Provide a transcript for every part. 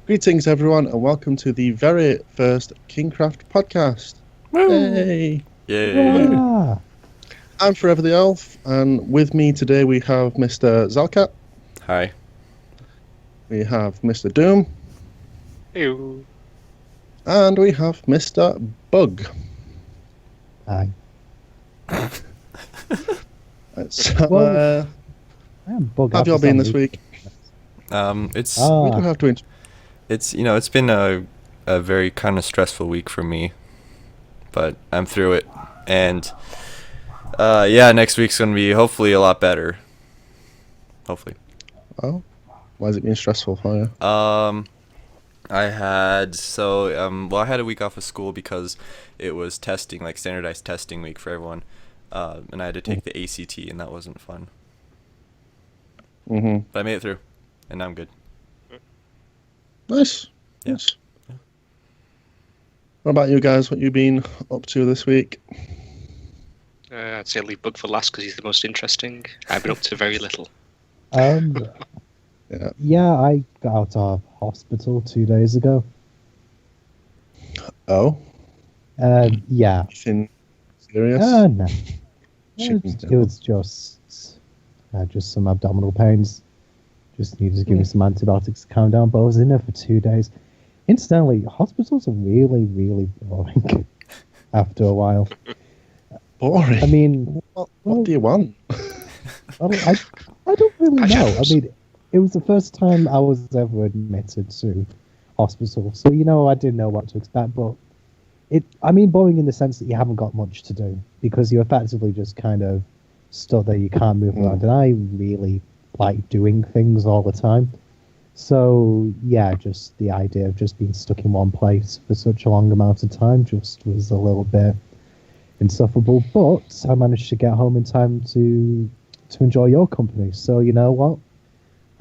Greetings, everyone, and welcome to the very first King Kraft Podcast. Woo! Yay! Yay! Ah, I'm Forever the Elf, and with me today we have Mr. Zalcat, Hi. we have Mr. Doom, Ew. and we have Mr. Bug. Hi. So, Well, I am bug how have y'all been this week? It's Ah. We don't have to. it's been a very kind of stressful week for me, but I'm through it, and next week's gonna be hopefully a lot better. Hopefully. Oh, why has it been stressful for you? I had I had a week off of school because it was testing, like standardized testing week for everyone, and I had to take the ACT, and that wasn't fun. Mm-hmm. But I made it through, and now I'm good. Nice. Yeah. Nice. What about you guys? What you been up to this week? I'd say leave Bug for last because he's the most interesting. I've been up to very little. Yeah. I got out of hospital 2 days ago. Oh, Yeah. anything serious? No. Chicken It was just some abdominal pains. Just needed to give me some antibiotics to calm down. But I was in there for 2 days. Incidentally, hospitals are really, really boring after a while. Boring. I mean, what do you want? I don't really know. I mean, it was the first time I was ever admitted to hospital, so I didn't know what to expect. But boring in the sense that you haven't got much to do because you're effectively just kind of stuck there. You can't move around, and I really like doing things all the time. So yeah, just the idea of just being stuck in one place for such a long amount of time just was a little bit insufferable. But I managed to get home in time to enjoy your company. So you know what?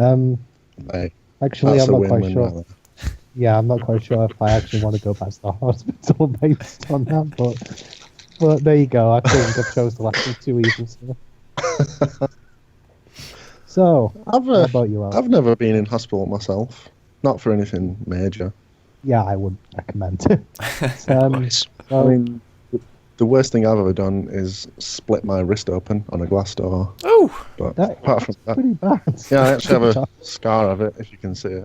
Actually, That's I'm a not quite win-win, sure. really. Yeah, I'm not quite sure if I actually want to go back to the hospital based on that. But there you go. I think I chose the last two evils. So, how about you, Al? I've never been in hospital myself. Not for anything major. Yeah, I would recommend it. Nice. I mean, the worst thing I've ever done is split my wrist open on a glass door. Oh. But That- apart from that, pretty bad. yeah, I actually have a scar of it, if you can see it.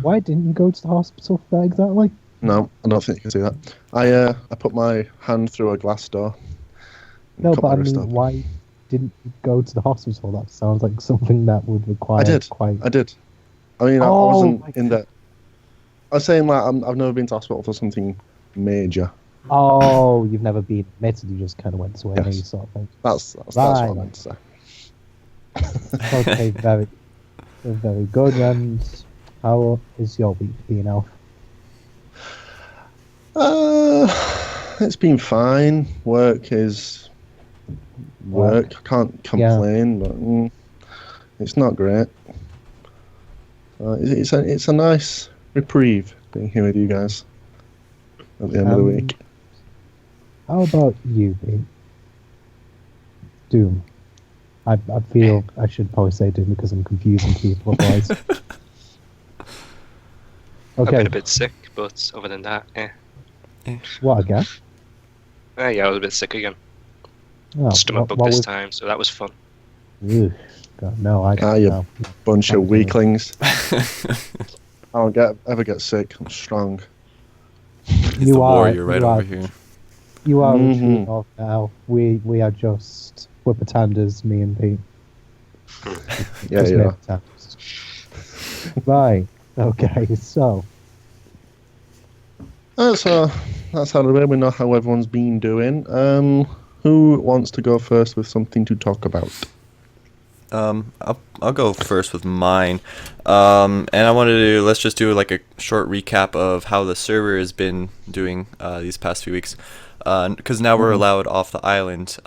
Why didn't you go to the hospital for that exactly? No, I don't think you can see that. I put my hand through a glass door. and No, cut but my I wrist mean, open. why didn't you go to the hospital? That sounds like something that would require I did. quite... I did. I mean, I Oh, my wasn't in that. I was saying like I've never been to hospital for something major. Oh, you've never been admitted, you just kind of went to A&E Yes. sort of thing. That's what I meant to say. Okay, very, very good. And how is your week being, Elf? It's been fine. Work is work. I can't complain, but it's not great. It's a nice reprieve being here with you guys at the end of the week. How about you, Pete? Doom. I feel I should probably say Doom because I'm confusing people otherwise. I've Okay, been a bit sick, but other than that, what again? yeah, I was a bit sick again. Oh, Stomach bug what this was- time, so that was fun. Ugh, God, no, I You no. bunch of Okay. weaklings. I don't ever get sick. I'm strong. He's You the are- warrior right you are- over here. You are a Mhm. true dog now. We are just whippetanders, me and Pete. Yeah, Just yeah. whippetanders. Right. Okay. So So that's out of the way. We know how everyone's been doing. Who wants to go first with something to talk about? I'll go first with mine. And I wanted to let's just do like a short recap of how the server has been doing these past few weeks. Because now we're allowed off the island,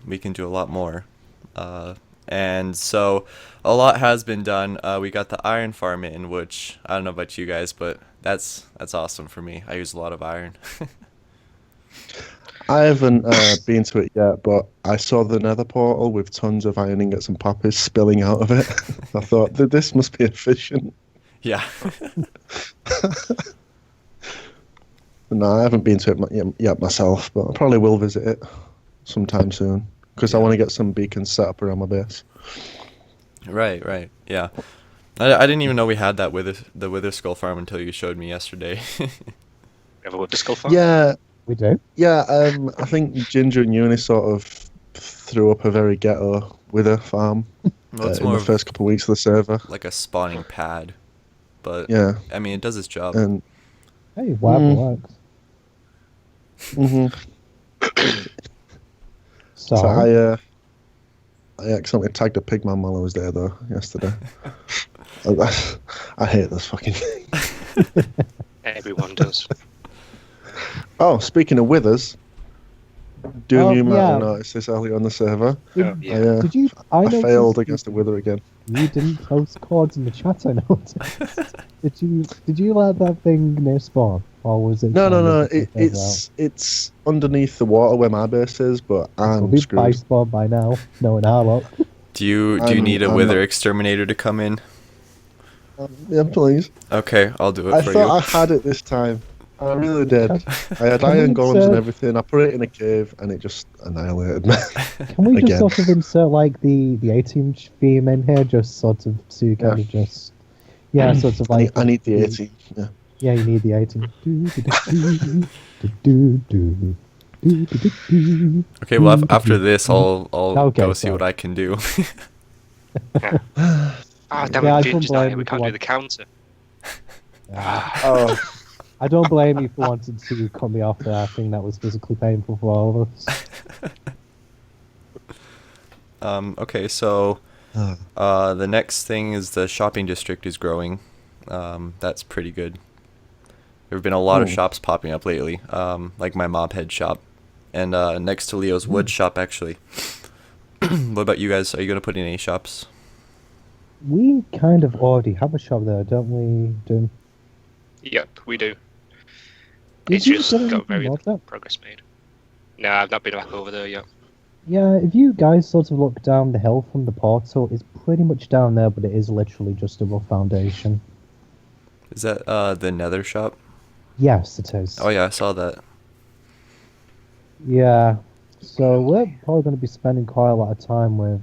we can do a lot more. And so a lot has been done. We got the iron farm in, which I don't know about you guys, but that's awesome for me. I use a lot of iron. I haven't been to it yet, but I saw the nether portal with tons of iron ingots and poppies spilling out of it. I thought, this must be efficient. Yeah. No, I haven't been to it yet myself, but I probably will visit it sometime soon because I want to get some beacons set up around my base. Right. Yeah. I didn't even know we had that the Wither Skull farm until you showed me yesterday. Ever with the skull farm? Yeah, We do. yeah. I think Ginger and Uni sort of threw up a very ghetto Wither farm Well, it's in more the first couple of weeks of the server. like a spawning pad, but Yeah, I mean, it does its job. and Hey, whatever works. So, so I accidentally tagged a pigman while I was there though yesterday. I hate this fucking thing. Everyone does. Oh, speaking of withers, you might yeah. have noticed this earlier on the server. Oh, yeah. did you? I noticed failed against the wither again. You didn't post chords in the chat. I noticed. Did you let that thing near spawn, or was it? No. kind of further It's underneath the water where my base is, but out? It'll I'm be by screwed. spawn by now, knowing our luck. Do you need a I'm Wither not- exterminator to come in? Yeah, please. Okay, I'll do it I for thought you. I had it this time. I really did. I had Can iron we golems and insert- everything. I put it in a cave and it just annihilated me. Can we just Again. sort of insert like the 18 theme in here, just sort of to kind of just sort of like I need the 18. Yeah. Yeah, you need the 18. Okay, well after this, I'll Okay, go see sorry. what I can do. Ah, damn Yeah, I it, couldn't Ginger's not blame here. We you can't for do the counter. Oh, I don't blame you for wanting to cut me off there. I think that was physically painful for all of us. Okay, so the next thing is the shopping district is growing. That's pretty good. There have been a lot of Ooh. shops popping up lately, like my mobhead shop, and next to Leo's wood shop actually. What about you guys? Are you gonna put in any shops? We kind of already have a shop there, don't we, Doom? Yep, we do. Did It's you just get got anything very more little of that? progress made. No, I've not been back over there yet. Yeah, if you guys sort of look down the hill from the portal, it's pretty much down there, but it is literally just a rough foundation. Is that the Nether shop? Yes, it is. Oh yeah, I saw that. Yeah, so we're probably going to be spending quite a lot of time with,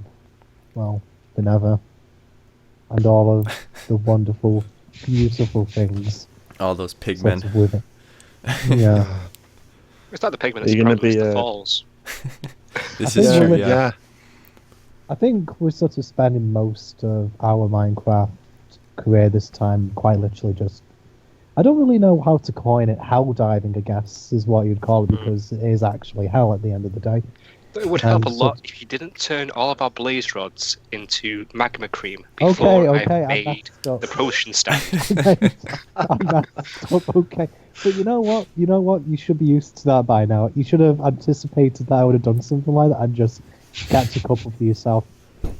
well, the Nether, and all of the wonderful, beautiful things All those sort pigmen. of with it. Yeah. It's not the pigment, Are it's you the gonna problem, it's be, the falls. This I is think true. we're Yeah. I think we're sort of spending most of our Minecraft career this time quite literally just... I don't really know how to coin it. Hell diving, I guess, is what you'd call it, because it is actually hell at the end of the day. It would help a so- lot if you didn't turn all of our blaze rods into magma cream before Okay, I made I'm the potion stand. Okay. But you know what? You should be used to that by now. You should have anticipated that I would have done something like that and just catch a couple for yourself.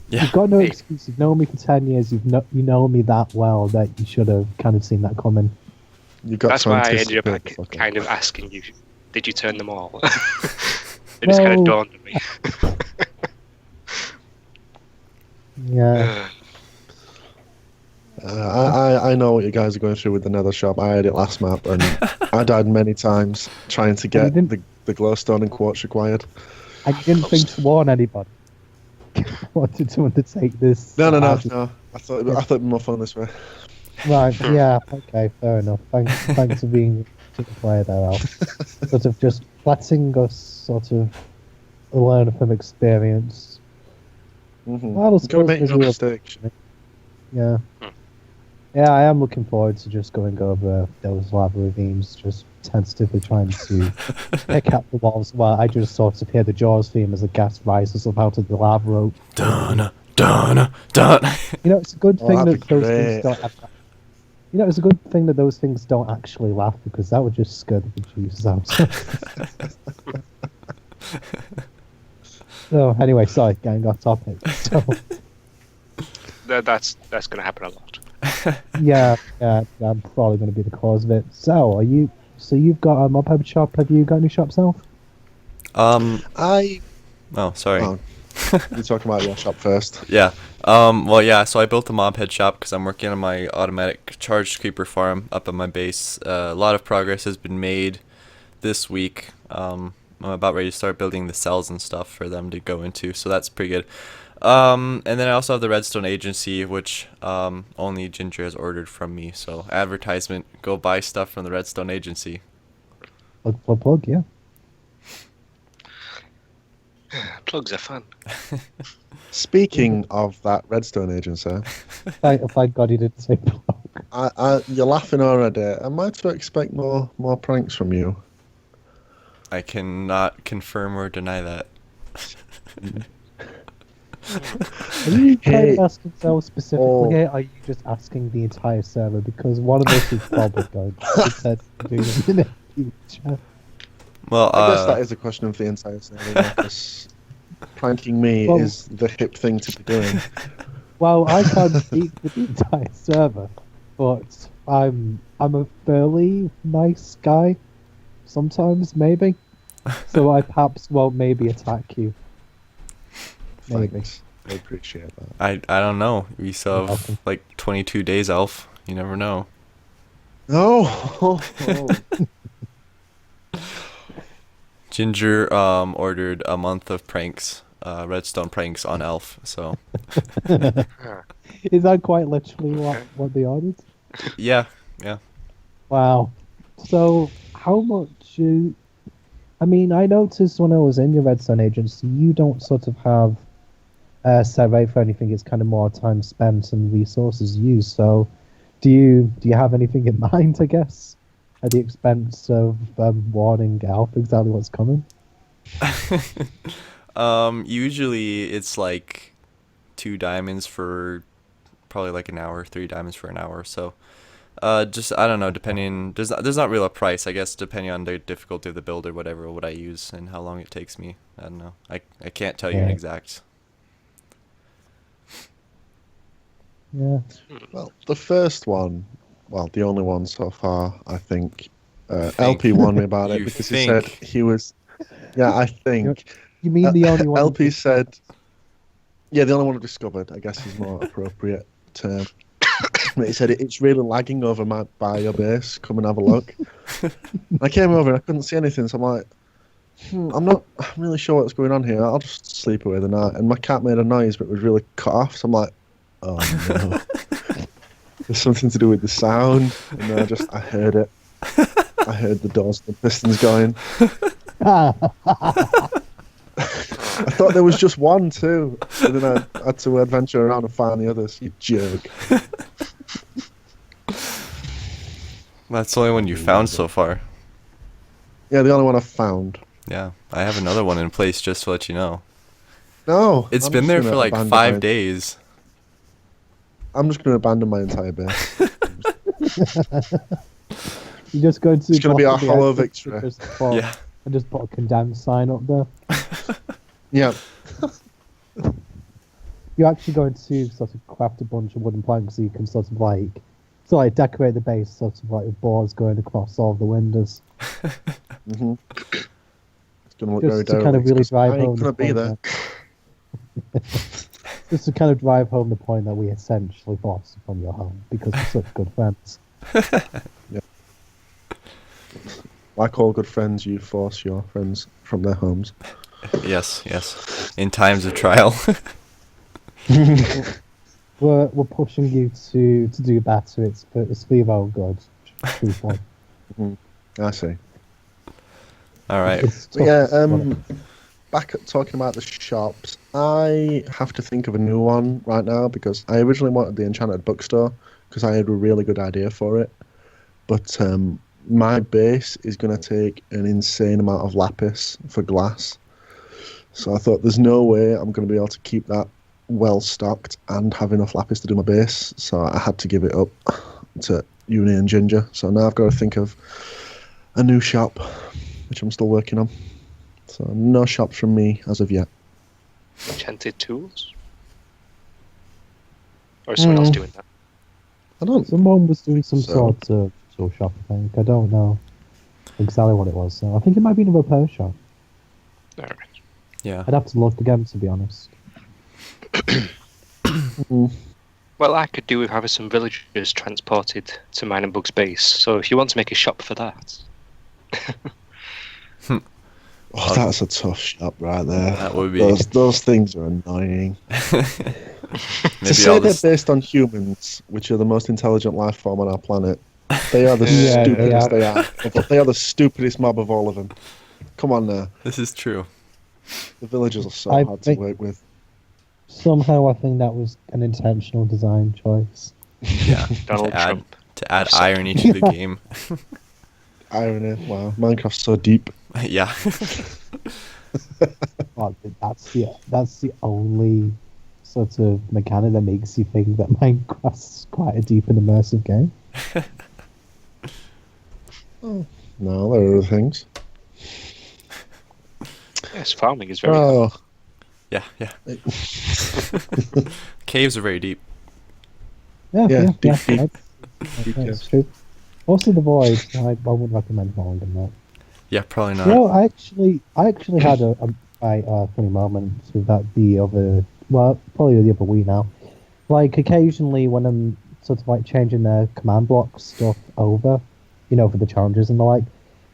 Yeah. You've got no Hey. excuse. You've known me for 10 years. You know me that well that you should have kind of seen that coming. you got That's to why I ended up anticipate the fucking- kind of asking you, did you turn them all? It just kind of No. dawned on me. Yeah. I know what you guys are going through with the Nether shop. I had it last map, and I died many times trying to get didn't- the glowstone and quartz required. I didn't think to warn anybody. I wanted to undertake this. No. as- I thought it'd be more fun this way. Right, yeah, okay, fair enough. Thanks for being a player there, Al. Sort of just letting us sort of learn from experience. Mm-hmm. Well, I Go suppose make there's no a- mistake. Yeah. Yeah, I am looking forward to just going over those lava ravines, just tentatively trying to pick up the walls while I just sort of hear the Jaws theme as the gas rises up out of the lava rope. Dun. You know, it's a good Oh, thing that'd that be those great. things don't have... You know, it's a good thing that those things don't actually laugh, because that would just scare the producers out. So, anyway, sorry, getting off topic. So, That's going to happen a lot. yeah, I'm probably going to be the cause of it. So, you've got a mobhead shop. Have you got any shops, Alf? Oh, I sorry. Oh, You're talking about your shop first. Yeah. Well, yeah. So I built a mob head shop because I'm working on my automatic charged creeper farm up at my base. A lot of progress has been made this week. I'm about ready to start building the cells and stuff for them to go into, so that's pretty good. And then I also have the Redstone Agency, which only Ginger has ordered from me. So advertisement: go buy stuff from the Redstone Agency. Plug, yeah. Plugs are fun. Speaking of that Redstone agency, Thank God he didn't say plug. you're laughing already. Am I to expect more pranks from you? I cannot confirm or deny that. Are you trying Hey. to ask yourself specifically Oh. here? Or are you just asking the entire server? Because one of us is probably going to said to do it in the future. Well, I guess that is a question of the entire server. Because pranking me Well- is the hip thing to be doing. Well, I can't speak for the entire server, but I'm a fairly nice guy. Sometimes, maybe. So I perhaps won't maybe attack you. Maybe. Thanks. I appreciate that. I don't know. We still You're have welcome. like 22 days, Elf. You never know. No. Ginger ordered a month of pranks, redstone pranks on Elf. So Ah, Is that quite literally what they ordered? yeah. Wow. So, how much? I mean, I noticed when I was in your Redstone Agency, you don't sort of have a set rate for anything. It's kind of more time spent and resources used. So, do you have anything in mind? I guess at the expense of warning Alf exactly what's coming. Usually it's like 2 diamonds for probably like an hour, 3 diamonds for an hour. So, just I don't know. Depending, there's not really a price. I guess depending on the difficulty of the build or whatever, what I use and how long it takes me. I don't know. I can't tell you an Yeah. exact. Yeah. Well, the first one, well, the only one so far, I think, Think. LP warned me about it You because he said think. he was. Yeah, I think. You mean the only one? LP said. Yeah, the only one I discovered, I guess, is more appropriate term. But he said it's really lagging over by your base. Come and have a look. I came over and I couldn't see anything, so I'm like, I'm really sure what's going on here. I'll just sleep away the night. And my cat made a noise, but it was really cut off. So I'm like, oh no, there's something to do with the sound. And then I heard it. I heard the doors and the pistons going. I thought there was just one too. And then I had to adventure around and find the others. You jerk. That's the only one you found so far. Yeah, the only one I've found. Yeah, I have another one in place just to let you know. No, It's I'm been just there gonna for like abandon 5 my- days. I'm just going to abandon my entire base. You're just going to. It's gonna be block our the hollow exit victory. Yeah. And just put a condemned sign up there. Yeah. You're actually going to sort of craft a bunch of wooden planks so you can sort of like decorate the base sort of like with boards going across all the windows. hmm It's going to look very Just to kind of derelict, really 'cause drive I ain't home going the to be point there. Just to kind of drive home the point that we essentially forced upon your home because we're such good friends. Like all good friends, you force your friends from their homes. Yes. In times of trial. We're pushing you to do better. It's for your own good. Truthfully. I see. All right. It's But tough, yeah, but- back at talking about the shops, I have to think of a new one right now because I originally wanted the Enchanted Bookstore because I had a really good idea for it. But my base is going to take an insane amount of lapis for glass. So I thought there's no way I'm going to be able to keep that well stocked and have enough lapis to do my base. So I had to give it up to Uni and Ginger. So now I've got to think of a new shop, which I'm still working on. So no shops from me as of yet. Enchanted tools? Or is someone else doing that? I don't. Someone was doing some So- sort of tool shop, I think. I don't know exactly what it was. So I think it might be in a repair shop. Alright. Yeah. I'd have to look again, to be honest. Well, I could do with having some villagers transported to Mine and Bug's base. So if you want to make a shop for that, Oh, that's a tough shop right there. That would be. Those things are annoying. Maybe To say I'll they're just... based on humans, which are the most intelligent life form on our planet, they are the Yeah, stupidest they they are. They are the stupidest mob of all of them. Come on now. This is true. The villagers are so I hard to think- work with. Somehow I think that was an intentional design choice. Yeah. Donald to add, Trump. To add irony to the game. Irony. Wow. Minecraft's so deep. Yeah. Oh, that's the only sort of mechanic that makes you think that Minecraft's quite a deep and immersive game. No, there are other things. Yes, farming is very. Oh, Yeah. Caves are very deep. Yeah, deep. That's true. Also, the void. I wouldn't recommend falling in that. Yeah, probably not. You know, I actually had a funny moment with that probably the other week now. Like occasionally when I'm sort of like changing the command block stuff over, for the challenges and the like,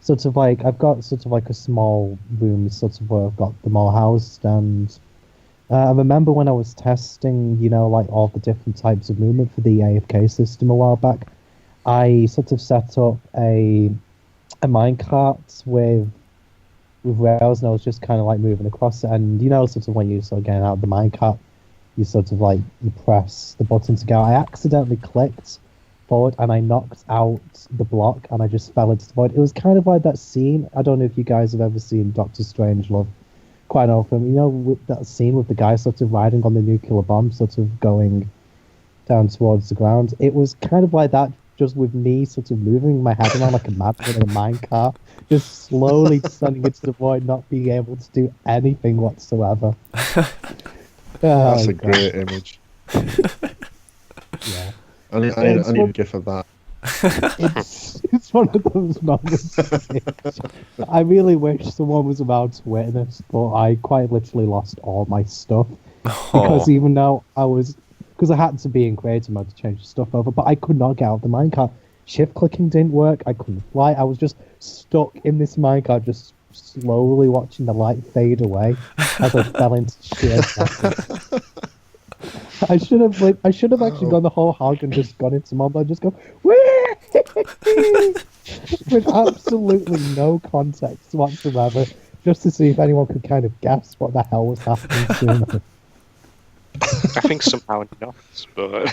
sort of like I've got sort of like a small room sort of where I've got them all housed, and I remember when I was testing, like all the different types of movement for the AFK system a while back, I sort of set up a minecart with rails, and I was just kind of like moving across it, and sort of when you sort of getting out of the minecart, you sort of like you press the button to go. I accidentally clicked forward and I knocked out the block and I just fell into the void. It was kind of like that scene. I don't know if you guys have ever seen Doctor Strangelove quite often. With that scene with the guy sort of riding on the nuclear bomb, sort of going down towards the ground. It was kind of like that, just with me sort of moving my head around like a madman in a minecart, just slowly descending into the void, not being able to do anything whatsoever. that's a God. great image. Yeah. I need a gif of that. It's one of those moments. I really wish someone was about to witness, but I quite literally lost all my stuff. Because even though because I had to be in creative mode to change the stuff over, but I could not get out of the minecart. Shift clicking didn't work. I couldn't fly. I was just stuck in this minecart, just slowly watching the light fade away as I fell into sheer darkness. I should have actually gone the whole hog and just gone into mobile and just go whee! With absolutely no context whatsoever, just to see if anyone could kind of guess what the hell was happening to me. I think somehow not, but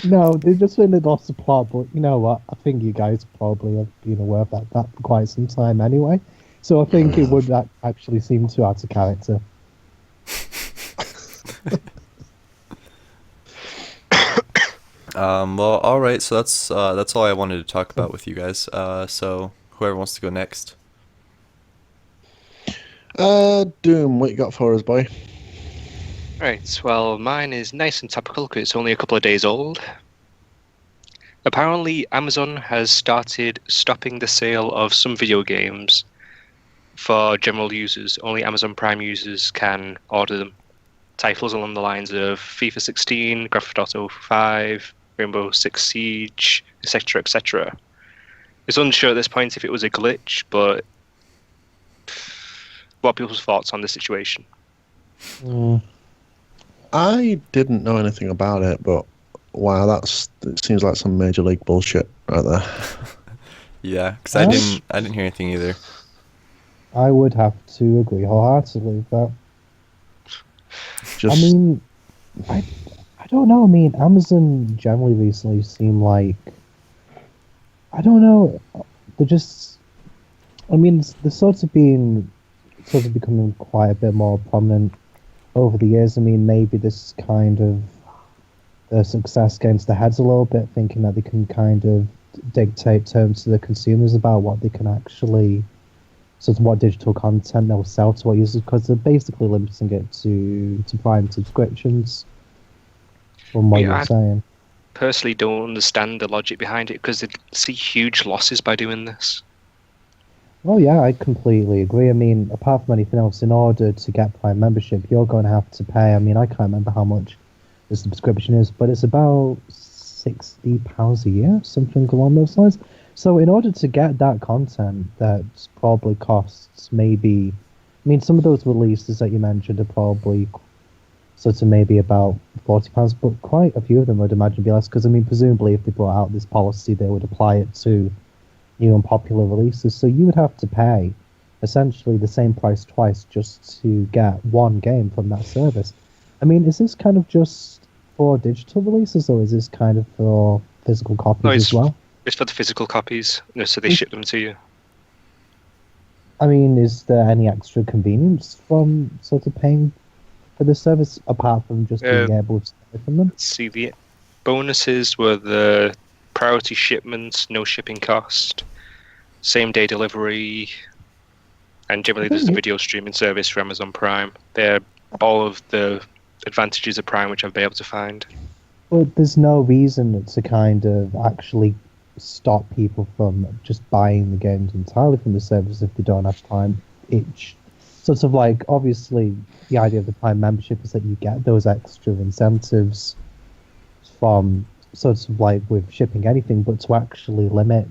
No, they just really lost the plot, but you know what? I think you guys probably have been aware of that for quite some time anyway. So I think it would actually seem too out of character. Well, all right. So that's all I wanted to talk about with you guys. So whoever wants to go next. Doom, what you got for us, boy? right. Well, mine is nice and topical because it's only a couple of days old. Apparently, Amazon has started stopping the sale of some video games for general users. Only Amazon Prime users can order them. Titles along the lines of FIFA 16, Grand Theft Auto 5, Rainbow Six Siege, etc., etc. It's unsure at this point if it was a glitch, but what are people's thoughts on the situation? I didn't know anything about it, but wow, it seems like some major league bullshit right there. Yeah, because I didn't hear anything either. I would have to agree wholeheartedly with that. Just, I mean, I don't know. I mean, Amazon generally recently seem like, I don't know, they're just, I mean, they're sort of becoming quite a bit more prominent over the years. I mean, maybe this kind of their success against the heads a little bit, thinking that they can kind of dictate terms to the consumers about what they can actually, sort of what digital content they'll sell to what users, because they're basically limiting it to Prime subscriptions, from what you're saying. Personally don't understand the logic behind it because they see huge losses by doing this. Oh yeah, I completely agree. I mean, apart from anything else, in order to get Prime membership, you're going to have to pay. I mean, I can't remember how much the subscription is, but it's about £60 a year, something along those lines. So in order to get that content, that probably costs maybe. I mean, some of those releases that you mentioned are probably sort of maybe about £40, but quite a few of them would imagine be less. Because I mean, presumably, if they brought out this policy, they would apply it to new and popular releases. So you would have to pay essentially the same price twice just to get one game from that service. I mean, is this kind of just for digital releases, or is this kind of for physical copies as well? It's for the physical copies, so they ship them to you. I mean, is there any extra convenience from sort of paying for the service apart from just being able to buy from them? See, the bonuses were the priority shipments, no shipping cost, same day delivery, and generally there's a video streaming service for Amazon Prime. They're all of the advantages of Prime which I've been able to find. But there's no reason to kind of actually stop people from just buying the games entirely from the service if they don't have Prime. It's sort of like, obviously, the idea of the Prime membership is that you get those extra incentives from sort of like with shipping anything, but to actually limit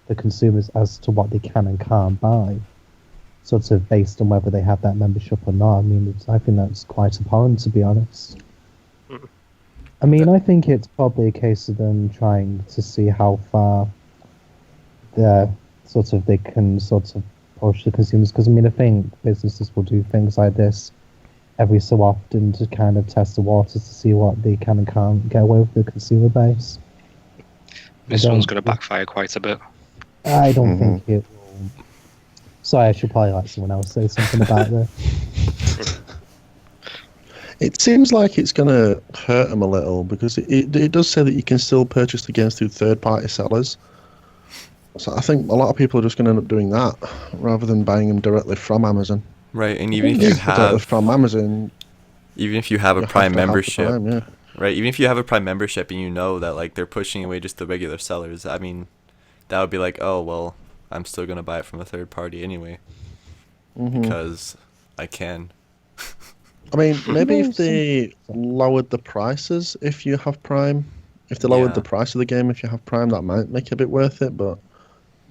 the consumers as to what they can and can't buy, sort of based on whether they have that membership or not. I mean, I think that's quite abhorrent, to be honest. I mean, I think it's probably a case of them trying to see how far they can sort of push the consumers. Because I mean, I think businesses will do things like this every so often to kind of test the waters to see what they can and can't get away with the consumer base. This one's going to backfire quite a bit. I don't think it will. Sorry, I should probably let someone else say something about this. It seems like it's going to hurt them a little because it does say that you can still purchase the games through third-party sellers. So I think a lot of people are just going to end up doing that rather than buying them directly from Amazon. Right, and even if you have from Amazon, even if you have a Prime membership, Prime, right? Even if you have a Prime membership and you know that like they're pushing away just the regular sellers, I mean, that would be like, oh well, I'm still gonna buy it from a third party anyway because I can. I mean, maybe if they lowered the prices, if you have Prime, if they lowered the price of the game, if you have Prime, that might make it a bit worth it. But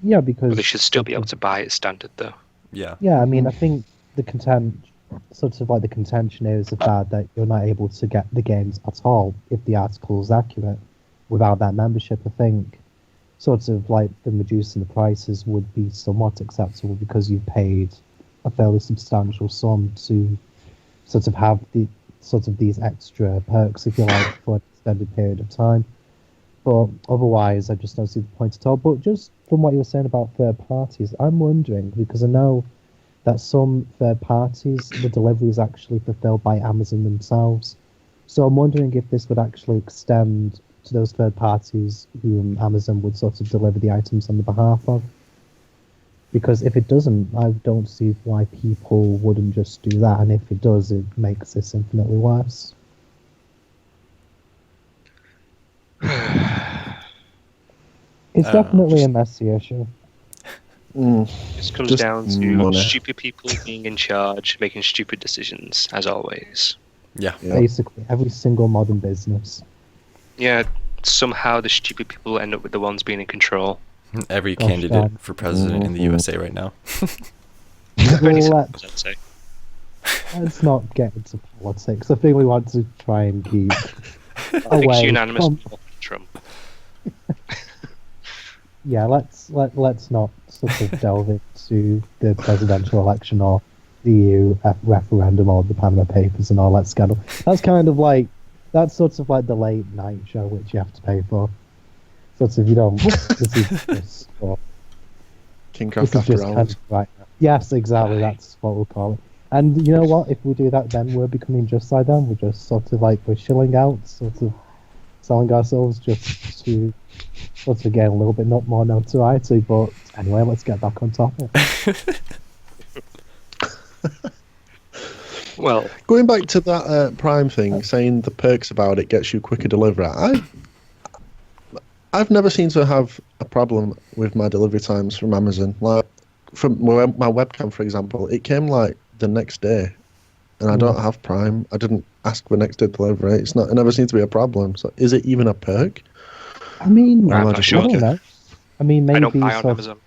yeah, because they should still be able to buy it standard though. Yeah. Yeah, I mean, I think the contention is the fact that you're not able to get the games at all if the article is accurate without that membership. I think sort of like them reducing the prices would be somewhat acceptable because you've paid a fairly substantial sum to sort of have these extra perks, if you like, for an extended period of time. But otherwise, I just don't see the point at all. But just from what you were saying about third parties, I'm wondering, because I know that some third parties, the delivery is actually fulfilled by Amazon themselves. So I'm wondering if this would actually extend to those third parties whom Amazon would sort of deliver the items on the behalf of. Because if it doesn't, I don't see why people wouldn't just do that. And if it does, it makes this infinitely worse. It's definitely a messy issue. This comes down to stupid people being in charge, making stupid decisions, as always. Yeah. Basically, every single modern business. Yeah, somehow the stupid people end up with the ones being in control. Every candidate for president in the USA right now. Let's not get into politics. I think we want to try and keep away. It's unanimous for Trump. Yeah, let's not sort of delve into the presidential election or the EU referendum or the Panama Papers and all that scandal. That's sort of like the late night show which you have to pay for. Sort of, you don't. This is just for King Kraft after hours. Right now. Yes, exactly. That's what we'll call it. And you know what? If we do that, then we're becoming just like them. We're just sort of like we're shilling out, sort of selling ourselves just to sort of get a little bit more notoriety. But anyway, let's get back on topic. Well, going back to that Prime thing, saying the perks about it gets you quicker delivery. I've never seemed to have a problem with my delivery times from Amazon. Like, from my webcam, for example, it came like the next day, and I don't have Prime. I didn't ask for next day delivery. It's not. It never seems to be a problem. So, is it even a perk? I mean, Or am I'm I not just sure. I don't lucky? know. I mean, maybe I don't buy on sort of- Amazon.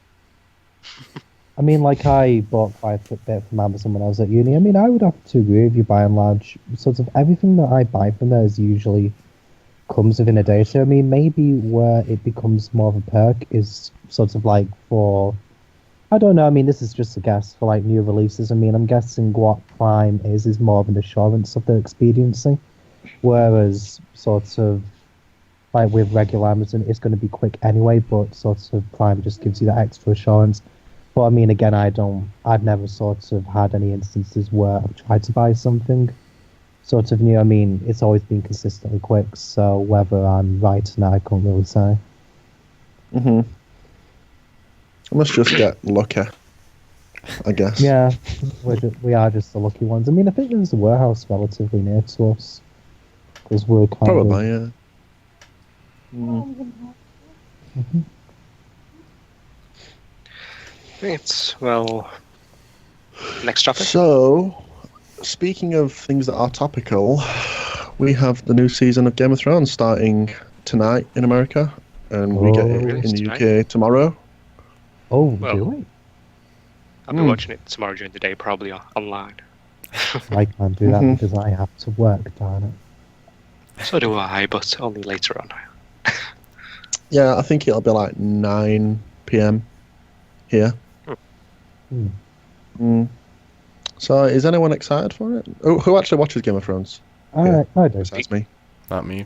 I mean, like I bought quite a bit from Amazon when I was at uni. I mean, I would have to agree with you by and large. Sort of everything that I buy from there is usually comes within a day. So, I mean, maybe where it becomes more of a perk is sort of like for, I don't know. I mean, this is just a guess for like new releases. I mean, I'm guessing what Prime is more of an assurance of their expediency, whereas sort of like with regular Amazon, it's going to be quick anyway. But sort of Prime just gives you that extra assurance. But I mean, again, I've never sort of had any instances where I've tried to buy something sort of new. I mean, it's always been consistently quick, so whether I'm right or not, I can't really say. I must just get lucky, I guess. Yeah, we are just the lucky ones. I mean, I think there's a warehouse relatively near to us, because we're kind Probably, of... yeah. Right, well, next topic. So, speaking of things that are topical, we have the new season of Game of Thrones starting tonight in America, and we get it Really? in the Tonight? UK tomorrow. Oh, Well, do we? I'll be watching it tomorrow during the day, probably online. I can't do that Mhm. because I have to work, darn it. So do I, but only later on. Yeah, I think it'll be like 9 p.m. here. So, is anyone excited for it? Who actually watches Game of Thrones? I do. Besides me. Not me.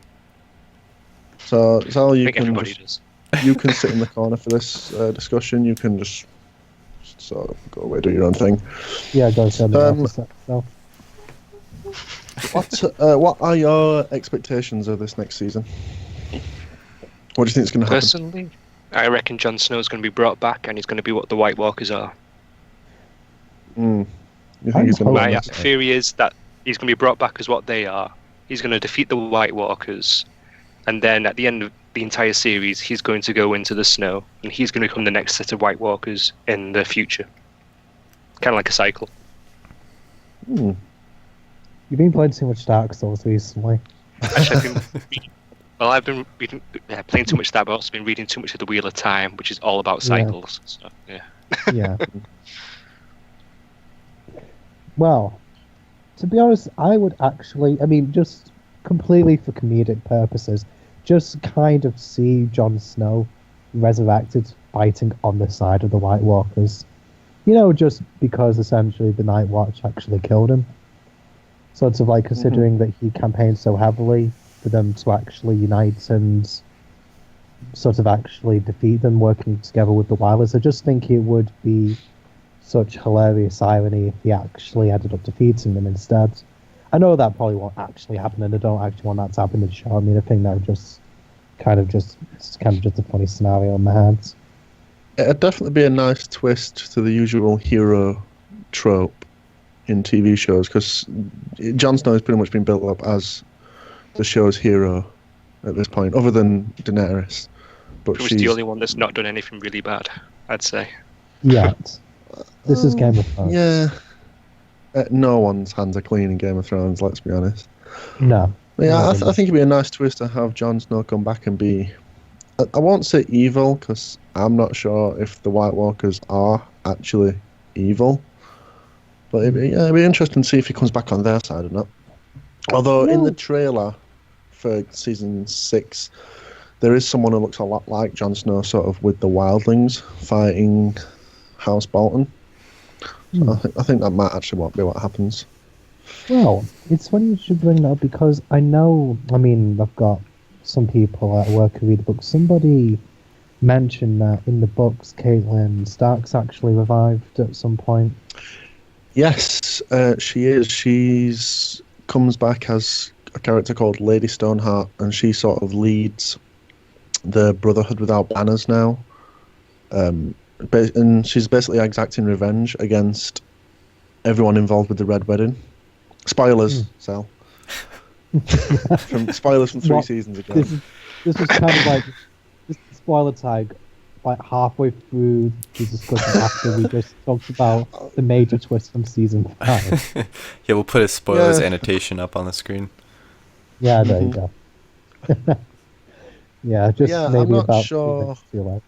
So, Zal, I you think can everybody just, does. you can sit in the corner for this discussion. You can just sort of go away, do your own thing. Yeah, go send me Um, myself. What are your expectations of this next season? What do you think is going to happen? Personally, I reckon Jon Snow's going to be brought back, and he's going to be what the White Walkers are. You I'm think he's going hoping- to My theory is that he's going to be brought back as what they are. He's going to defeat the White Walkers, and then at the end of the entire series, he's going to go into the snow, and he's going to become the next set of White Walkers in the future. Kind of like a cycle. You've been playing too much Dark Souls recently. Actually, I've been reading, playing too much of that, but I've also been reading too much of the Wheel of Time, which is all about cycles. So, yeah. Yeah. Well, to be honest, I would actually, I mean, just completely for comedic purposes, just kind of see Jon Snow resurrected fighting on the side of the White Walkers. You know, just because essentially the Night Watch actually killed him. Sort of like considering that he campaigned so heavily for them to actually unite and sort of actually defeat them, working together with the Wilders. I just think it would be such hilarious irony if he actually ended up defeating them instead. I know that probably won't actually happen, and I don't actually want that to happen in the show. I mean, I think that would just it's kind of just a funny scenario in my head. It'd definitely be a nice twist to the usual hero trope in TV shows, because Jon Snow has pretty much been built up as the show's hero at this point, other than Daenerys. But Who's she's the only one that's not done anything really bad, I'd say. Yet. This is Game of Thrones. Yeah. No one's hands are clean in Game of Thrones, let's be honest. No. But yeah, No, I think it'd be a nice twist to have Jon Snow come back and be... I won't say evil, because I'm not sure if the White Walkers are actually evil. But it'd be interesting to see if he comes back on their side or not. Although in the trailer for season 6, there is someone who looks a lot like Jon Snow, sort of with the wildlings fighting House Bolton. So I think that might actually be what happens. Well, it's funny you should bring that up because I know, I mean, I've got some people at work who read the books. Somebody mentioned that in the books, Caitlin Stark's actually revived at some point. Yes, she is. She's comes back as a character called Lady Stoneheart, and she sort of leads the Brotherhood Without Banners now. And she's basically exacting revenge against everyone involved with the Red Wedding. Spoilers, Sal. Spoilers from 3 seasons ago. This is kind of like this spoiler tag. like halfway through the discussion after we just talked about the major twist from season 5. Yeah, we'll put a spoilers Yeah. annotation up on the screen. Yeah, there you go. Yeah, just Yeah, I'm maybe not about sure 2 minutes too late.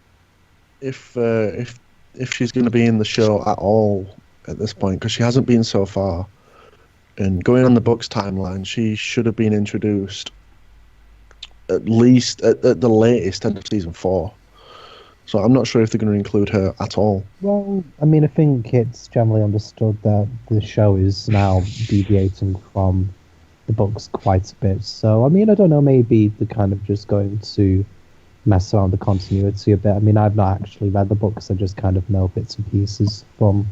if she's going to be in the show at all at this point, because she hasn't been so far. And going on the books timeline, she should have been introduced at least at the latest end of season 4. So I'm not sure if they're going to include her at all. Well, I mean, I think it's generally understood that the show is now deviating from the books quite a bit. So, I mean, I don't know, maybe they're kind of just going to mess around the continuity a bit. I mean, I've not actually read the books, I just kind of know bits and pieces from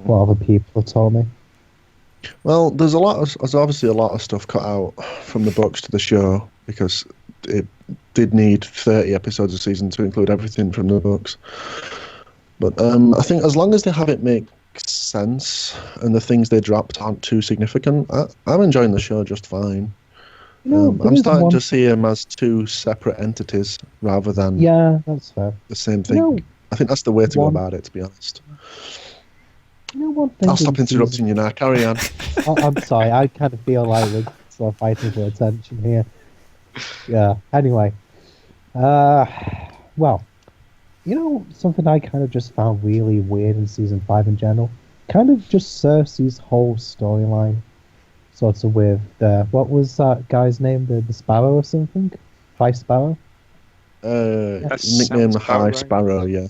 what other people have told me. Well, there's obviously a lot of stuff cut out from the books to the show because it did need 30 episodes a season to include everything from the books. But I think as long as they have it make sense and the things they dropped aren't too significant, I'm enjoying the show just fine. I'm starting to see them as 2 separate entities rather than that's fair. the same thing. I think that's the way to go about it, to be honest. One thing I'll stop interrupting you now. Carry on. I'm sorry. I kind of feel like we're sort of fighting for attention here. Yeah. Anyway, well, something I kind of just found really weird in season 5 in general. Kind of just Cersei's whole storyline, sort of with what was that guy's name? The Sparrow or something? High Sparrow. Nicknamed High right. Sparrow. Yeah.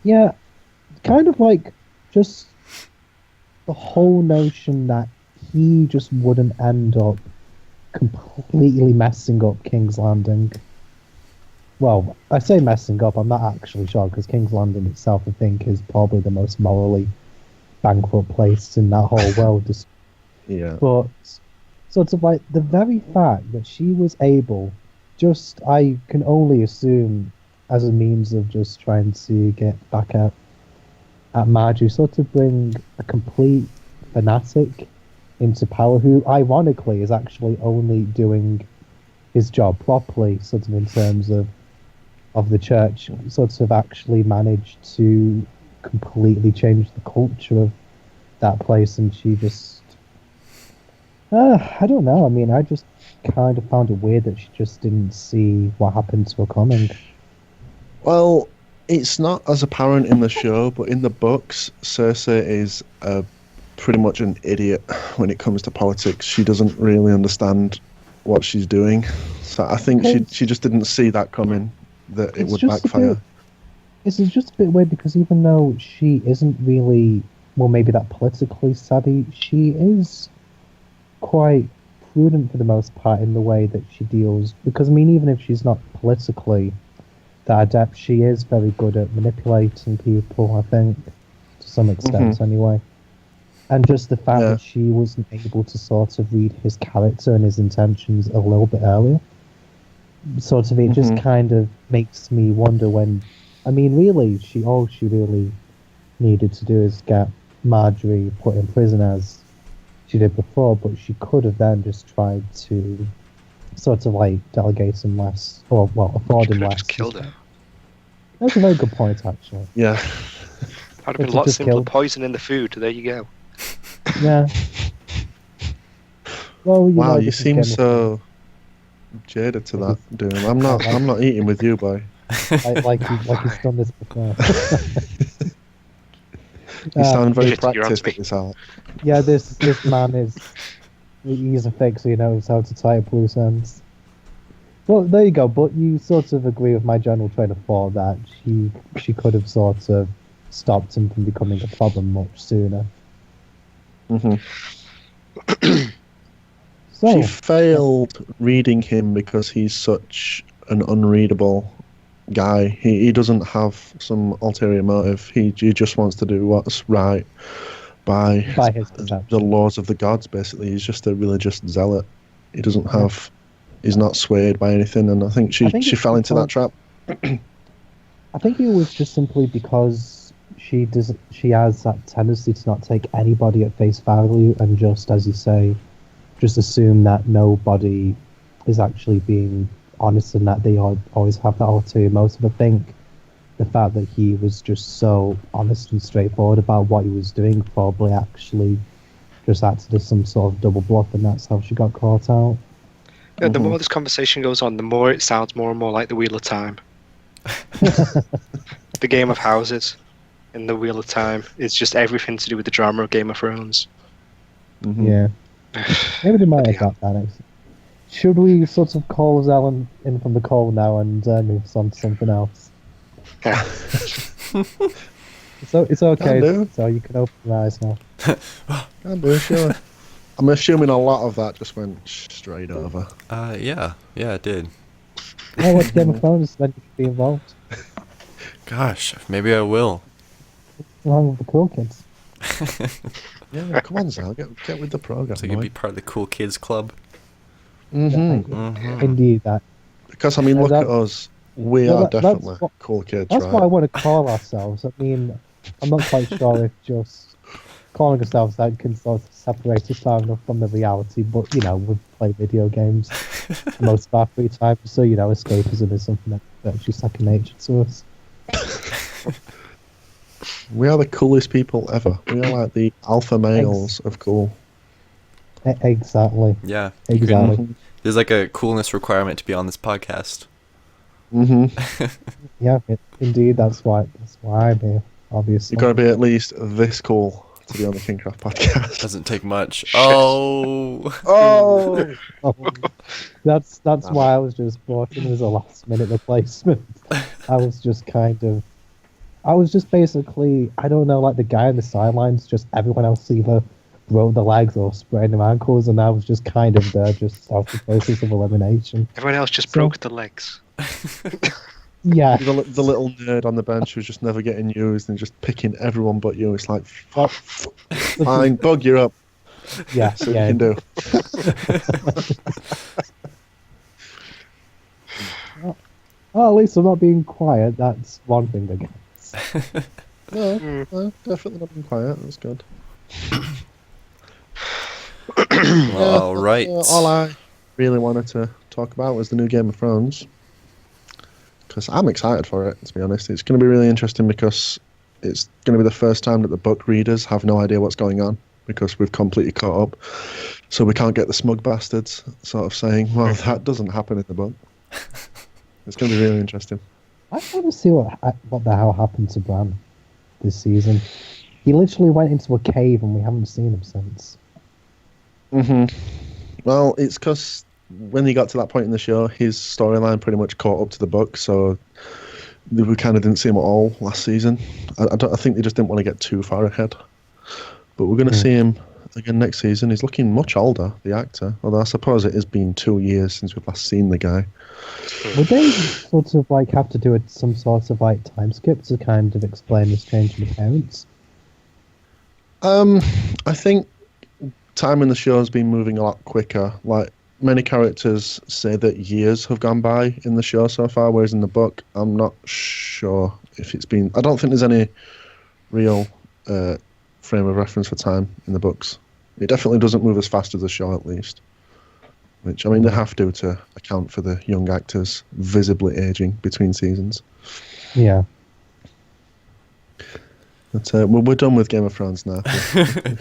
Yeah. Kind of like just the whole notion that he just wouldn't end up completely messing up King's Landing. Well, I say messing up, I'm not actually sure, because King's Landing itself, I think, is probably the most morally bankrupt place in that whole world. Yeah. But sort of like the very fact that she was able, just, I can only assume, as a means of just trying to get back at Marjorie, sort of bring a complete fanatic into power, who ironically is actually only doing his job properly, sort of in terms of the church, sort of actually managed to completely change the culture of that place. And she just I don't know, I mean, I just kind of found it weird that she just didn't see what happened to her coming. Well, it's not as apparent in the show, but in the books, Cersei is pretty much an idiot when it comes to politics. She doesn't really understand what she's doing. So I think she just didn't see that coming, that it would backfire. It's just a bit weird because even though she isn't really, well, maybe that politically savvy, she is quite prudent for the most part in the way that she deals. Because, I mean, even if she's not politically that adept, she is very good at manipulating people, I think, to some extent anyway. And just the fact that she wasn't able to sort of read his character and his intentions a little bit earlier, sort of, it just kind of makes me wonder when, I mean, really, all she really needed to do is get Marjorie put in prison as she did before, but she could have then just tried to sort of like delegate him less, or, well, afford him less. Just killed her. That's a very good point, actually. Yeah. That would have been a lot simpler. Poison in the food. There you go. Yeah. Well, wow, you seem so jaded to that, Doom. I'm not eating with you, boy. like he's done this before. You sound very practiced at this art. Yeah, this man he's a fake, so he knows how to tie up loose ends. Well, there you go. But you sort of agree with my general train of thought that she could have sort of stopped him from becoming a problem much sooner. So, she failed reading him because he's such an unreadable guy. He doesn't have some ulterior motive. He just wants to do what's right by his the laws of the gods, basically. He's just a religious zealot. He doesn't have... He's not swayed by anything, and I think she fell into that trap. I think it was just simply because she has that tendency to not take anybody at face value and just, as you say, just assume that nobody is actually being honest and that they always have that ulterior motive. I think the fact that he was just so honest and straightforward about what he was doing probably actually just acted as some sort of double bluff, and that's how she got caught out. Yeah, the more this conversation goes on, the more it sounds more and more like the Wheel of Time. The Game of Houses in the Wheel of Time is just everything to do with the drama of Game of Thrones. Yeah. Maybe they might adapt that. Should we sort of call Zell in from the call now and move on to something else? Yeah. So it's okay. Can do. So you can open your eyes now. Can do, sure. I'm assuming a lot of that just went straight over. Yeah, it did. Oh, what's Game of Thrones? Then you should be involved. Gosh, maybe I will. What's wrong with the cool kids? Yeah, come on, Zal, get with the program. So you can be part of the cool kids club. Indeed, that. Because I mean, look at us. We are definitely cool kids, That's right? what I want to call ourselves. I mean, I'm not quite sure if just calling ourselves that can sort of separate us far enough from the reality, but we play video games most of our free time, so escapism is something that's actually second nature to us. We are the coolest people ever. We are like the alpha males of cool. Exactly. Yeah. Exactly. There's like a coolness requirement to be on this podcast. Yeah, indeed. That's why I'm here. Obviously, You've got to be at least this cool to be on the King Kraft Podcast. Doesn't take much. Oh. That's why I was just brought in as a last minute replacement. I was just basically, I don't know, like the guy on the sidelines. Just everyone else either broke the legs or sprained their ankles, and I was just kind of there, just start the process of elimination. Everyone else just broke the legs. Yeah. The little nerd on the bench who's just never getting used and just picking everyone but you. It's like, fine, Bug, you're up. Yeah, So you can do. Well, at least I'm not being quiet. That's one thing, I guess. No, definitely not being quiet. That's good. All right. All I really wanted to talk about was the new Game of Thrones. Because I'm excited for it, to be honest. It's going to be really interesting because it's going to be the first time that the book readers have no idea what's going on because we've completely caught up. So we can't get the smug bastards sort of saying, well, that doesn't happen in the book. It's going to be really interesting. I want to see what the hell happened to Bran this season. He literally went into a cave and we haven't seen him since. Well, it's because when he got to that point in the show, his storyline pretty much caught up to the book, so we kind of didn't see him at all last season. I think they just didn't want to get too far ahead. But we're going to see him again next season. He's looking much older, the actor, although I suppose it has been 2 years since we've last seen the guy. Would they sort of like have to do some sort of like time skip to kind of explain this change in appearance? I think time in the show has been moving a lot quicker. Like, many characters say that years have gone by in the show so far, whereas in the book, I'm not sure if it's been... I don't think there's any real frame of reference for time in the books. It definitely doesn't move as fast as the show, at least. Which, I mean, they have to account for the young actors visibly aging between seasons. Yeah. But we're done with Game of Thrones now.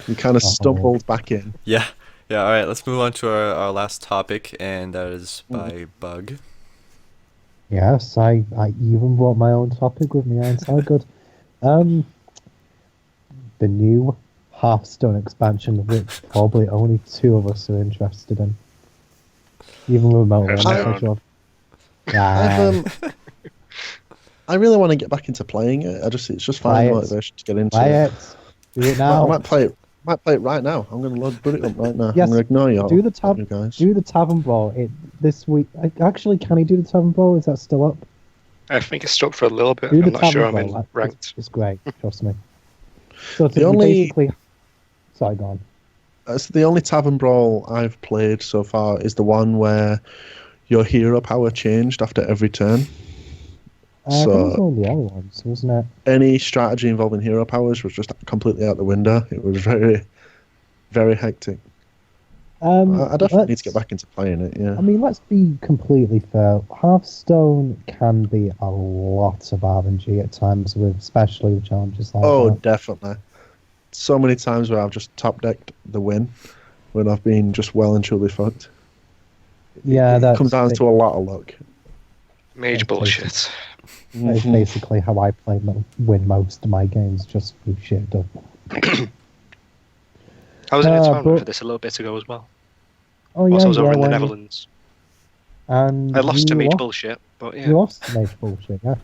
We kind of stumbled back in. Yeah, all right, let's move on to our last topic, and that is by Bug. Yes, I even brought my own topic with me. I'm so good. The new Hearthstone expansion, which probably only 2 of us are interested in. Even remotely, I'm not sure. I really want to get back into playing it. It's just finding motivation to get into it. Do it now. I might play it right now. I'm going to boot it up right now. Yes, I'm going to ignore you all. Do the Tavern Brawl this week. Actually, can he do the Tavern Brawl? Is that still up? I think it's stuck for a little bit. I'm not sure I'm in ranked. It's great, trust me. So sorry, go on. So the only Tavern Brawl I've played so far is the one where your hero power changed after every turn. That was all the other ones, wasn't it? Any strategy involving hero powers was just completely out the window. It was very, very hectic. I definitely need to get back into playing it. Yeah. I mean, let's be completely fair. Hearthstone can be a lot of RNG at times, especially with challenges like Oh, that. definitely. So many times where I've just top decked the win when I've been just well and truly fucked. Yeah, It that's comes down to a lot of luck. Major bullshit. That is basically how I win most of my games, just through sheer double. I was in a tournament but- for this a little bit ago as well. Oh yeah, Whilst I was over in the when- Netherlands. And I lost to you Major lost- Bullshit, but yeah. You lost to Major Bullshit, yeah.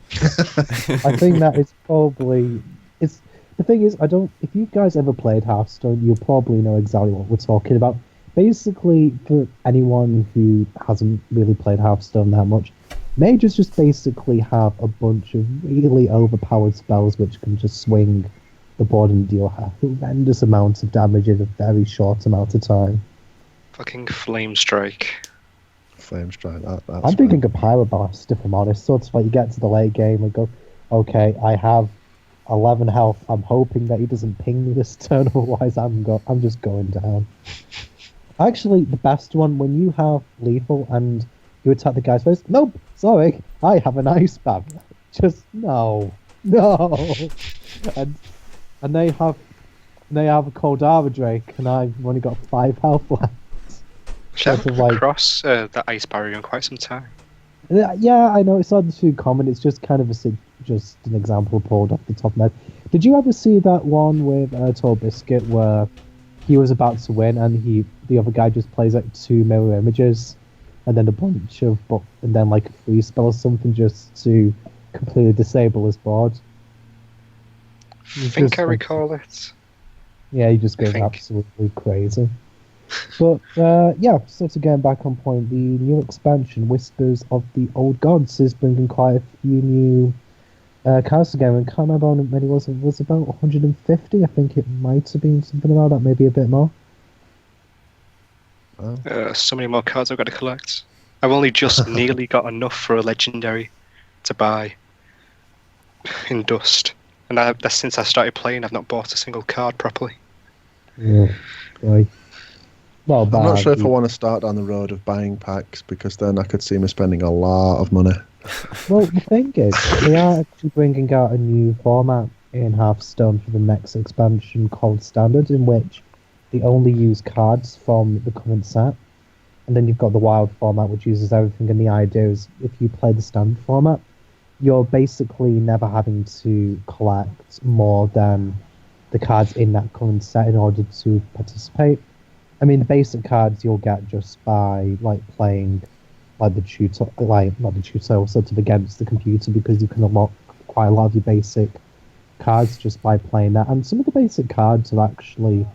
I think that is probably it's the thing is if you guys ever played Hearthstone, you'll probably know exactly what we're talking about. Basically, for anyone who hasn't really played Hearthstone that much, Majors just basically have a bunch of really overpowered spells which can just swing the board and deal horrendous amounts of damage in a very short amount of time. Fucking Flame Strike. Flame Strike. That's I'm thinking a Pyroblast, if I'm honest. Sort of like you get to the late game and go, okay, I have 11 health. I'm hoping that he doesn't ping me this turn, otherwise I'm just going down. Actually, the best one, when you have lethal and you attack the guy's face, nope, sorry, I have an ice bag. Just no. And they have a Coldara Drake, and I've only got 5 health left. Actually, I Sort of haven't like- come across that ice barrier in quite some time. Yeah, I know it's not too common. It's just kind of just an example pulled off the top of my head. Did you ever see that one with Tall Biscuit where he was about to win and the other guy just plays like 2 mirror images and then a bunch of and then like a free spell or something just to completely disable his board? I think I recall it. Yeah, he just goes think. absolutely crazy. But yeah, sort of getting back on point, the new expansion, Whispers of the Old Gods, is bringing quite a few new cards to the game. I can't remember how many was about 150. I think it might have been something about that, maybe a bit more. So many more cards I've got to collect. I've only just nearly got enough for a legendary to buy in Dust. And that's since I started playing, I've not bought a single card properly. Yeah, right. Well, I'm not sure if I want to start down the road of buying packs because then I could see me spending a lot of money. Well, the thing is, they are actually bringing out a new format in Hearthstone for the next expansion called Standard, in which they only use cards from the current set. And then you've got the Wild format, which uses everything. And the idea is, if you play the Standard format, you're basically never having to collect more than the cards in that current set in order to participate. I mean, the basic cards you'll get just by playing not the tutorial, sort of against the computer, because you can unlock quite a lot of your basic cards just by playing that. And some of the basic cards are actually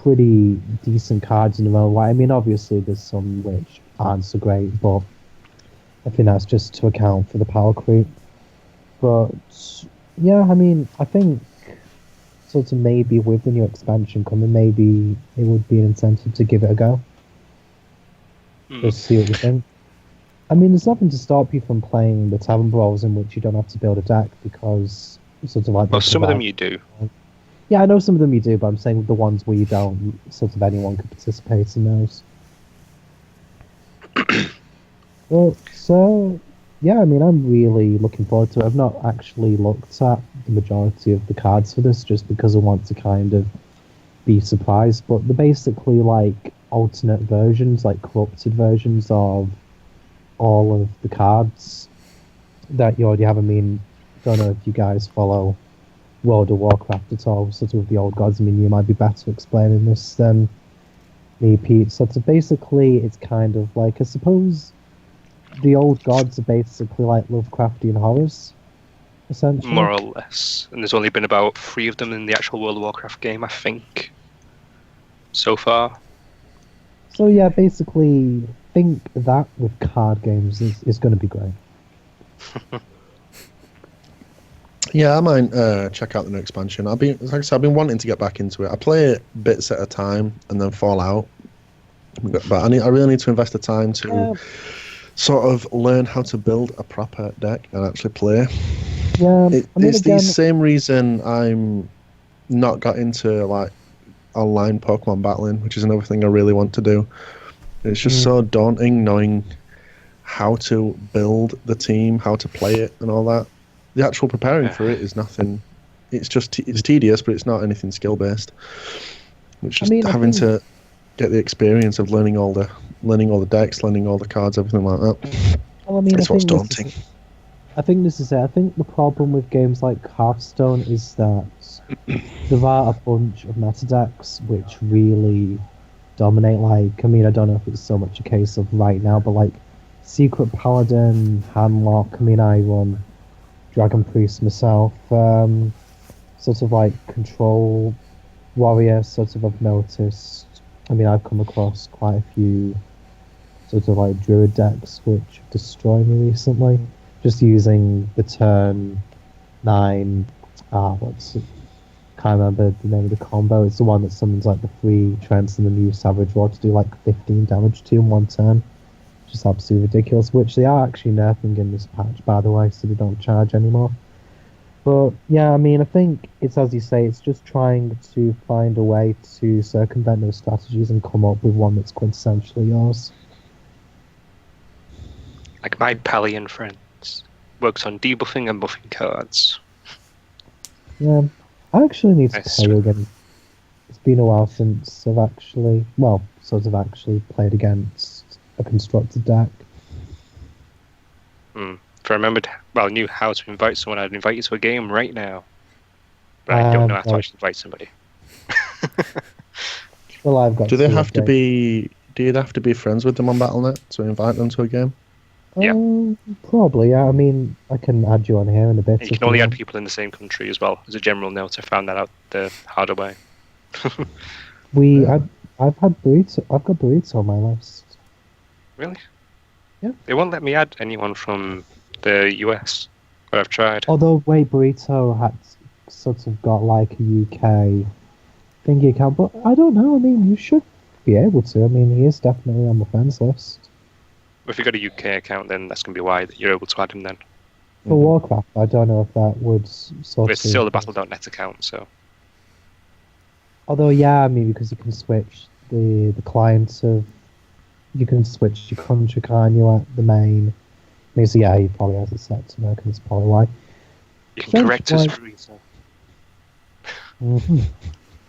pretty decent cards in their own way. I mean, obviously there's some which aren't so great, but I think that's just to account for the power creep. But yeah, I mean, I think sort of maybe with the new expansion coming, maybe it would be an incentive to give it a go. Just see what you think. I mean, there's nothing to stop you from playing the Tavern Brawls in which you don't have to build a deck, because sort of like... Well, some of them you do. Yeah, I know some of them you do, but I'm saying the ones where you don't, sort of anyone could participate in those. Well, so, yeah, I mean, I'm really looking forward to it. I've not actually looked at the majority of the cards for this, just because I want to kind of be surprised, but they're basically like alternate versions, like corrupted versions of all of the cards that you already have. I mean, don't know if you guys follow World of Warcraft at all, sort of with the Old Gods. I mean, you might be better explaining this than me, Pete. So basically, it's kind of like, I suppose the Old Gods are basically like Lovecraftian horrors, essentially. More or less. And there's only been about 3 of them in the actual World of Warcraft game, I think, so far. So yeah, basically, think that with card games is going to be great. Yeah, I might check out the new expansion. Like I said, I've been wanting to get back into it. I play it bits at a time and then fall out. But I really need to invest the time to sort of learn how to build a proper deck and actually play. Yeah, It's the same reason I'm not got into like online Pokemon battling, which is another thing I really want to do. It's just so daunting knowing how to build the team, how to play it, and all that. The actual preparing for it is nothing. It's just it's tedious, but it's not anything skill based. It's just having to get the experience of learning all the decks, learning all the cards, everything like that. Well, I mean, it's what's daunting. I think this is it. I think the problem with games like Hearthstone is that there are a bunch of meta decks which really dominate. Like, I mean, I don't know if it's so much a case of right now, but like Secret Paladin, Handlock. I mean, I run Dragon Priest myself. Sort of like Control Warrior. Sort of I've noticed. I mean, I've come across quite a few sort of like Druid decks which have destroyed me recently. Just using the turn 9, can't remember the name of the combo. It's the one that summons like the 3 Trents and the new Savage Rod to do like 15 damage to you in one turn. Just absolutely ridiculous, which they are actually nerfing in this patch, by the way, so they don't charge anymore. But yeah, I mean, I think it's, as you say, it's just trying to find a way to circumvent those strategies and come up with one that's quintessentially yours. Like my Palian friends works on debuffing and buffing cards. Yeah, I actually need to play again. It's been a while since I've actually played against a constructed deck. If I remembered, knew how to invite someone, I'd invite you to a game right now. But I don't know how to actually invite somebody. Well, I've got. Do you have to be friends with them on Battle.net to invite them to a game? Yeah. Probably, yeah. I mean, I can add you on here in a bit. And you can only add people in the same country as well. As a general note, I found that out the harder way. I've got Burrito on my list. Really? Yeah. They won't let me add anyone from the US, but I've tried. Although, wait, Burrito had sort of got like a UK thingy account, but I don't know. I mean, you should be able to. I mean, he is definitely on the friends list. If you've got a UK account, then that's going to be why you're able to add him then. For Warcraft, I don't know if that would But it's still the Battle.net account, so... Although, yeah, I mean, because you can switch the clients of... You can switch your country, can't you, at the main... I mean, so yeah, he probably has it set to American, that's probably why. You can correct us, Burrito.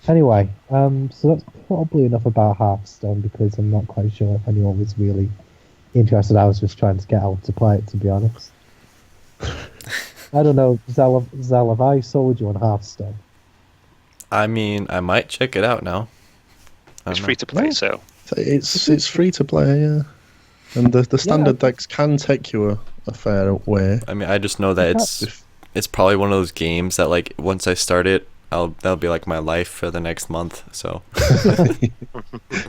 Anyway, so that's probably enough about Hearthstone, because I'm not quite sure if anyone was really interested. I was just trying to get out to play it, to be honest. I don't know, Zal, have I sold you on Hearthstone? I mean, I might check it out now. It's free to play, so... It's free to play, yeah. And the standard decks can take you a fair way. I mean, I just know that it's probably one of those games that, like, once I start it, that'll be like my life for the next month, so...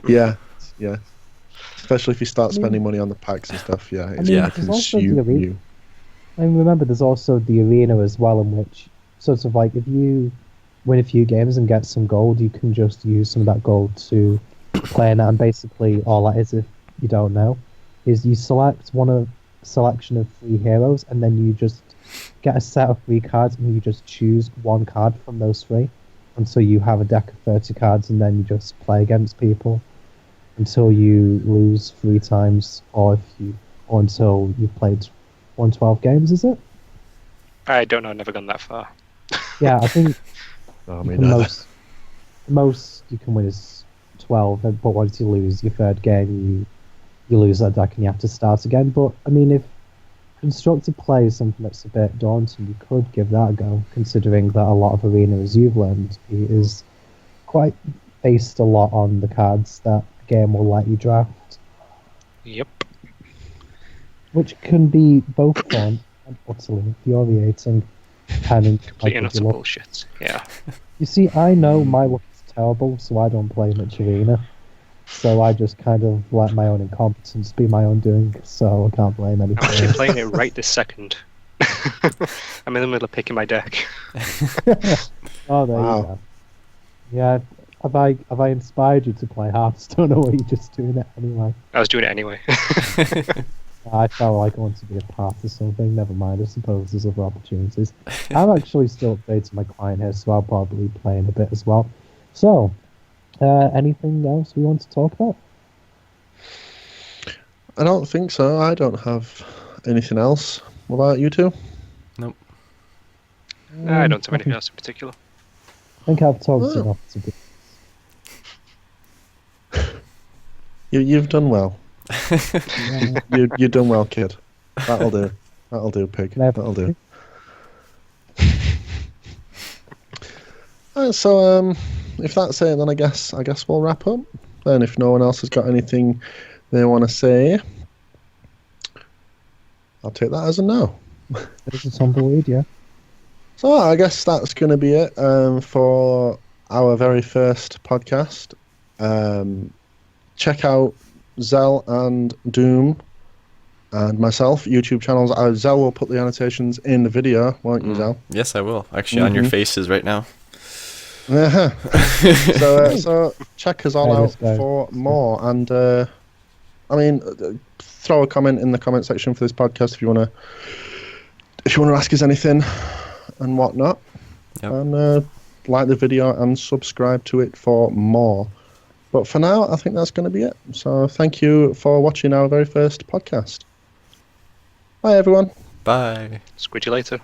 Yeah. Especially if you start spending money on the packs and stuff, it consumes you. And remember, there's also the arena as well, in which, sort of like, if you win a few games and get some gold, you can just use some of that gold to play in that. And basically, all that is, if you don't know, is you select selection of 3 heroes, and then you just get a set of 3 cards, and you just choose one card from those 3. And so you have a deck of 30 cards, and then you just play against people until you lose 3 times, or until you've played 112 games, is it? I don't know, I've never gone that far. Yeah, I think the most you can win is 12, but once you lose your 3rd game, you lose that deck and you have to start again. But, I mean, if constructed play is something that's a bit daunting, you could give that a go, considering that a lot of Arena, as you've learned, is quite based a lot on the cards that the game will let you draft. Yep. Which can be both fun and utterly infuriating. Complete and utter bullshit, yeah. You see, I know my luck is terrible, so I don't play much Arena. So I just kind of let my own incompetence be my own doing, so I can't blame anybody. I'm actually playing it right this second. I'm in the middle of picking my deck. Oh, there you go. Yeah, have I inspired you to play Hearthstone, or were you just doing it anyway? I was doing it anyway. I felt like I wanted to be a part of something. Never mind, I suppose there's other opportunities. I'm actually still updating my client here, so I'll probably play in a bit as well. So, Anything else we want to talk about? I don't think so. I don't have anything else. What about you two? Nope. I don't have anything else in particular. I think I've talked enough to be. You've done well. You've done well, kid. That'll do. That'll do, pig. That'll do. So, if that's it, then I guess we'll wrap up. And if no one else has got anything they want to say, I'll take that as a no. There's a tumbleweed, yeah. So I guess that's going to be it for our very first podcast. Check out Zell and Doom and myself YouTube channels. Zell will put the annotations in the video, won't you, Zell? Yes, I will. Actually, on your faces right now. Uh-huh. So check us all out for more. And throw a comment in the comment section for this podcast if you wanna ask us anything and whatnot. Yep. And like the video and subscribe to it for more. But for now, I think that's going to be it. So thank you for watching our very first podcast. Bye, everyone. Bye. Squid you later.